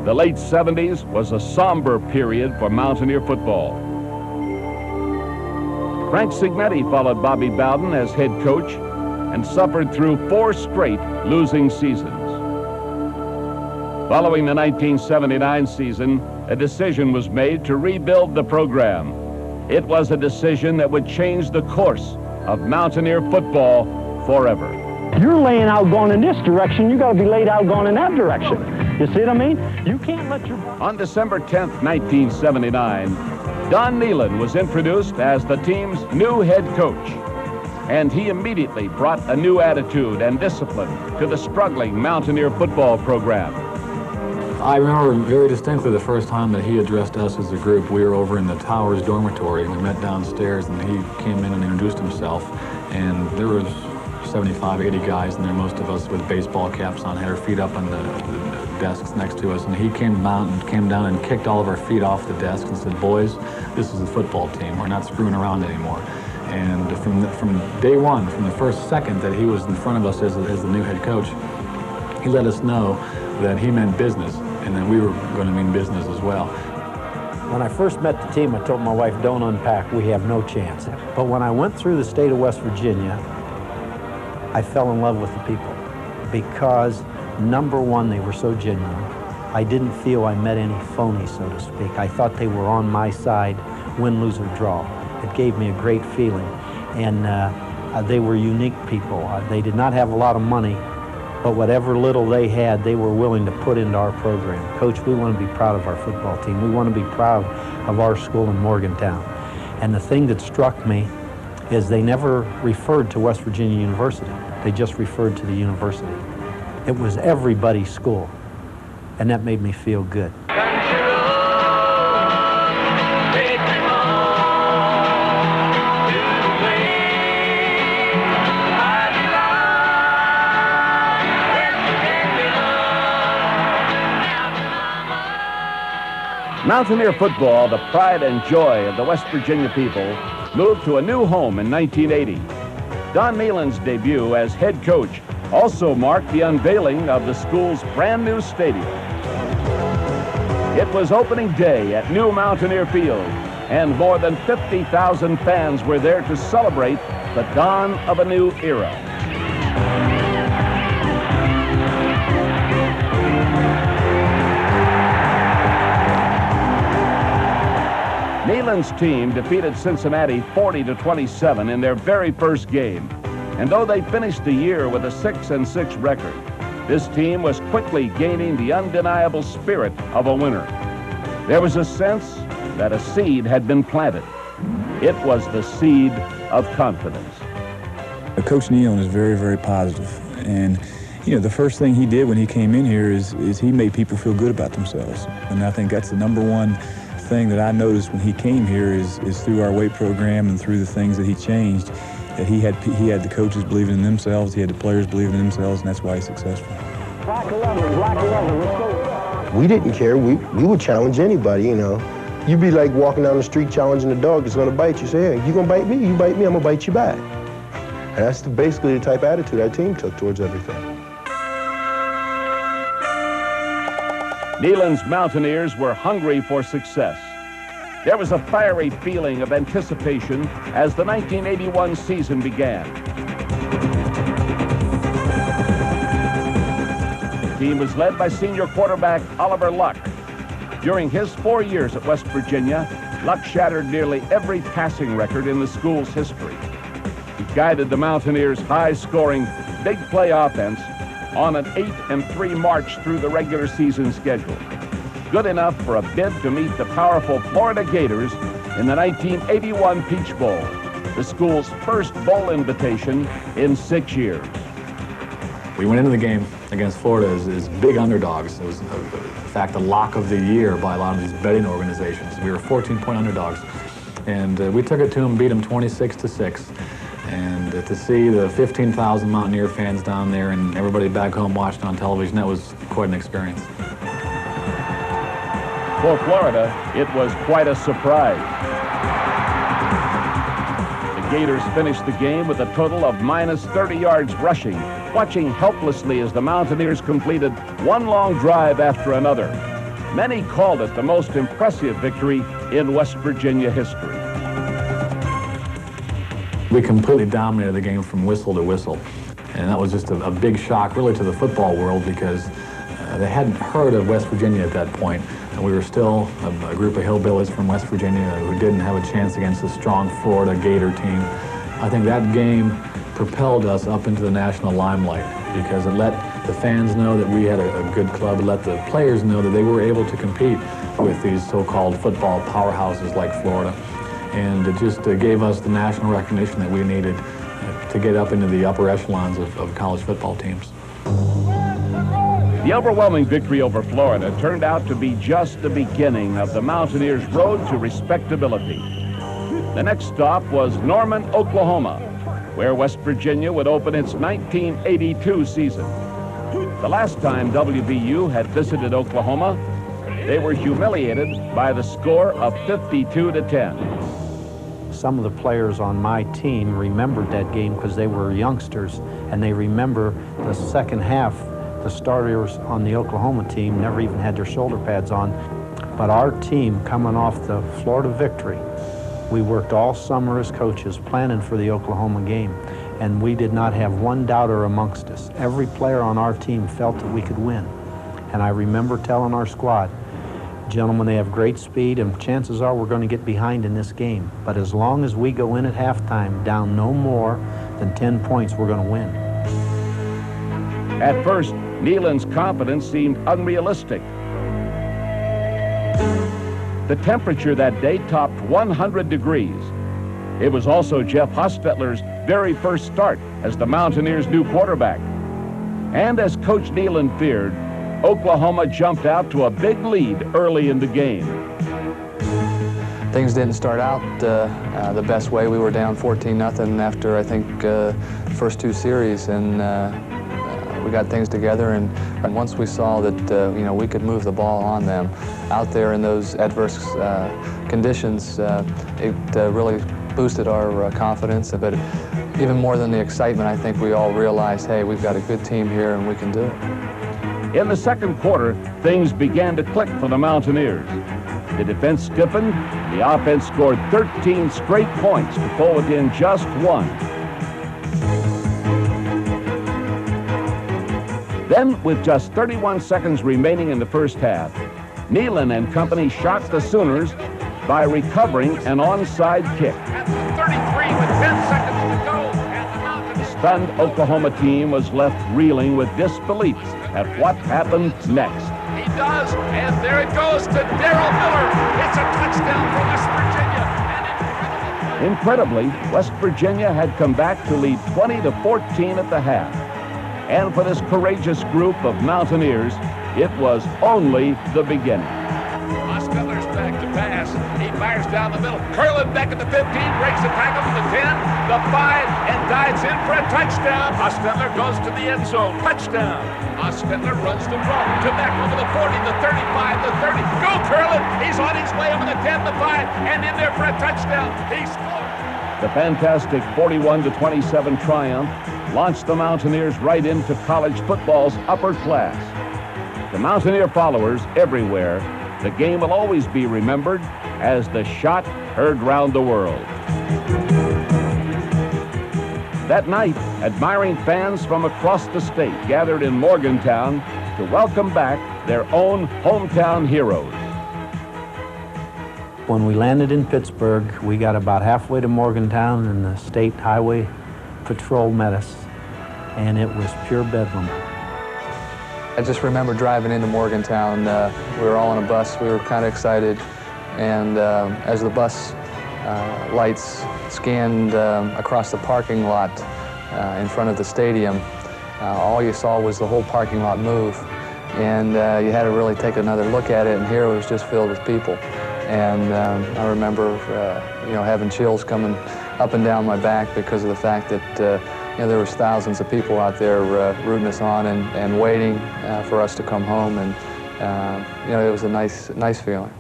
The late 70s was a somber period for Mountaineer football. Frank Cignetti followed Bobby Bowden as head coach and suffered through 4 straight losing seasons. Following the 1979 season, a decision was made to rebuild the program. It was a decision that would change the course of Mountaineer football forever. You're laying out going in this direction, you got to be laid out going in that direction. You see what I mean? You can't let your... On December 10th, 1979, Don Nehlen was introduced as the team's new head coach, and he immediately brought a new attitude and discipline to the struggling Mountaineer football program. I remember very distinctly the first time that he addressed us as a group. We were over in the Towers dormitory, and we met downstairs, and he came in and introduced himself, and there was 75, 80 guys in there, most of us with baseball caps on, had our feet up on the desks next to us, and he came down and kicked all of our feet off the desks and said, "Boys, this is a football team. We're not screwing around anymore." And from day one, from the first second that he was in front of us as the new head coach, he let us know that he meant business, and that we were going to mean business as well. When I first met the team, I told my wife, "Don't unpack, we have no chance." But when I went through the state of West Virginia, I fell in love with the people because, number one, they were so genuine. I didn't feel I met any phonies, so to speak. I thought they were on my side, win, lose, or draw. It gave me a great feeling. And they were unique people. They did not have a lot of money, but whatever little they had, they were willing to put into our program. Coach, we want to be proud of our football team. We want to be proud of our school in Morgantown. And the thing that struck me is they never referred to West Virginia University. They just referred to the university. It was everybody's school, and that made me feel good. Mountaineer football, the pride and joy of the West Virginia people, moved to a new home in 1980. Don Nehlen's debut as head coach also marked the unveiling of the school's brand new stadium. It was opening day at New Mountaineer Field, and more than 50,000 fans were there to celebrate the dawn of a new era. Nehlen's team defeated Cincinnati 40-27 in their very first game. And though they finished the year with a 6-6 record, this team was quickly gaining the undeniable spirit of a winner. There was a sense that a seed had been planted. It was the seed of confidence. Coach Nehlen is very, very positive. And you know, the first thing he did when he came in here is he made people feel good about themselves. And I think that's the number one thing that I noticed when he came here is through our weight program and through the things that he changed, that he had the coaches believing in themselves, he had the players believing in themselves, and that's why he's successful. Black 11, let's go. We didn't care. We would challenge anybody, you know. You'd be like walking down the street challenging a dog that's going to bite you. Say, hey, you going to bite me? You bite me, I'm going to bite you back. And that's basically the type of attitude our team took towards everything. Nehlen's Mountaineers were hungry for success. There was a fiery feeling of anticipation as the 1981 season began. The team was led by senior quarterback Oliver Luck. During his 4 years at West Virginia, Luck shattered nearly every passing record in the school's history. He guided the Mountaineers' high-scoring, big play offense on an 8-3 march through the regular season schedule. Good enough for a bid to meet the powerful Florida Gators in the 1981 Peach Bowl, the school's first bowl invitation in 6 years. We went into the game against Florida as big underdogs. It was, in fact, the lock of the year by a lot of these betting organizations. We were 14-point underdogs, and we took it to them, beat them 26-6. And to see the 15,000 Mountaineer fans down there and everybody back home watching on television, that was quite an experience. For Florida, it was quite a surprise. The Gators finished the game with a total of minus 30 yards rushing, watching helplessly as the Mountaineers completed one long drive after another. Many called it the most impressive victory in West Virginia history. We completely dominated the game from whistle to whistle. And that was just a big shock, really, to the football world, because they hadn't heard of West Virginia at that point. And we were still a group of hillbillies from West Virginia who didn't have a chance against a strong Florida Gator team. I think that game propelled us up into the national limelight, because it let the fans know that we had a good club. It let the players know that they were able to compete with these so-called football powerhouses like Florida. And it just gave us the national recognition that we needed to get up into the upper echelons of college football teams. The overwhelming victory over Florida turned out to be just the beginning of the Mountaineers' road to respectability. The next stop was Norman, Oklahoma, where West Virginia would open its 1982 season. The last time WVU had visited Oklahoma, they were humiliated by the score of 52-10. Some of the players on my team remembered that game because they were youngsters, and they remember the second half. The starters on the Oklahoma team never even had their shoulder pads on. But our team, coming off the Florida victory, we worked all summer as coaches planning for the Oklahoma game, and we did not have one doubter amongst us. Every player on our team felt that we could win. And I remember telling our squad, gentlemen, they have great speed, and chances are we're going to get behind in this game. But as long as we go in at halftime down no more than 10 points, we're going to win. At first, Nehlen's confidence seemed unrealistic. The temperature that day topped 100 degrees. It was also Jeff Hostetler's very first start as the Mountaineers' new quarterback. And as Coach Nehlen feared, Oklahoma jumped out to a big lead early in the game. Things didn't start out the best way. We were down 14-0 after, I think, the first two series, and we got things together. And once we saw that we could move the ball on them out there in those adverse conditions, it really boosted our confidence. But even more than the excitement, I think we all realized, hey, we've got a good team here and we can do it. In the second quarter, things began to click for the Mountaineers. The defense stiffened, the offense scored 13 straight points to pull within just one. Then, with just 31 seconds remaining in the first half, Nehlen and company shocked the Sooners by recovering an onside kick. At the 33 with 10 seconds to go, and the Mountaineers. The stunned Oklahoma team was left reeling with disbelief at what happened next. He does, and there it goes to Darrell Miller. It's a touchdown for West Virginia. And incredibly, West Virginia had come back to lead 20-14 at the half. And for this courageous group of Mountaineers, it was only the beginning. Hostetler's back to pass. He fires down the middle. Curlin back at the 15, breaks the tackle to the 10, the 5, and dives in for a touchdown. Hostetler goes to the end zone. Touchdown. Hostetler runs the draw to back over the 40, the 35, the 30. Go Curlin! He's on his way over the 10, the 5, and in there for a touchdown. He scores. The fantastic 41-27 triumph launched the Mountaineers right into college football's upper class. To Mountaineer followers everywhere, the game will always be remembered as the shot heard round the world. That night, admiring fans from across the state gathered in Morgantown to welcome back their own hometown heroes. When we landed in Pittsburgh, we got about halfway to Morgantown, and the State Highway Patrol met us, and it was pure bedlam. I just remember driving into Morgantown. We were all on a bus. We were kind of excited, and as the bus lights scanned across the parking lot in front of the stadium, all you saw was the whole parking lot move, and you had to really take another look at it, and here it was just filled with people. And I remember having chills coming up and down my back because of the fact that there was thousands of people out there rooting us on and waiting for us to come home, and it was a nice feeling.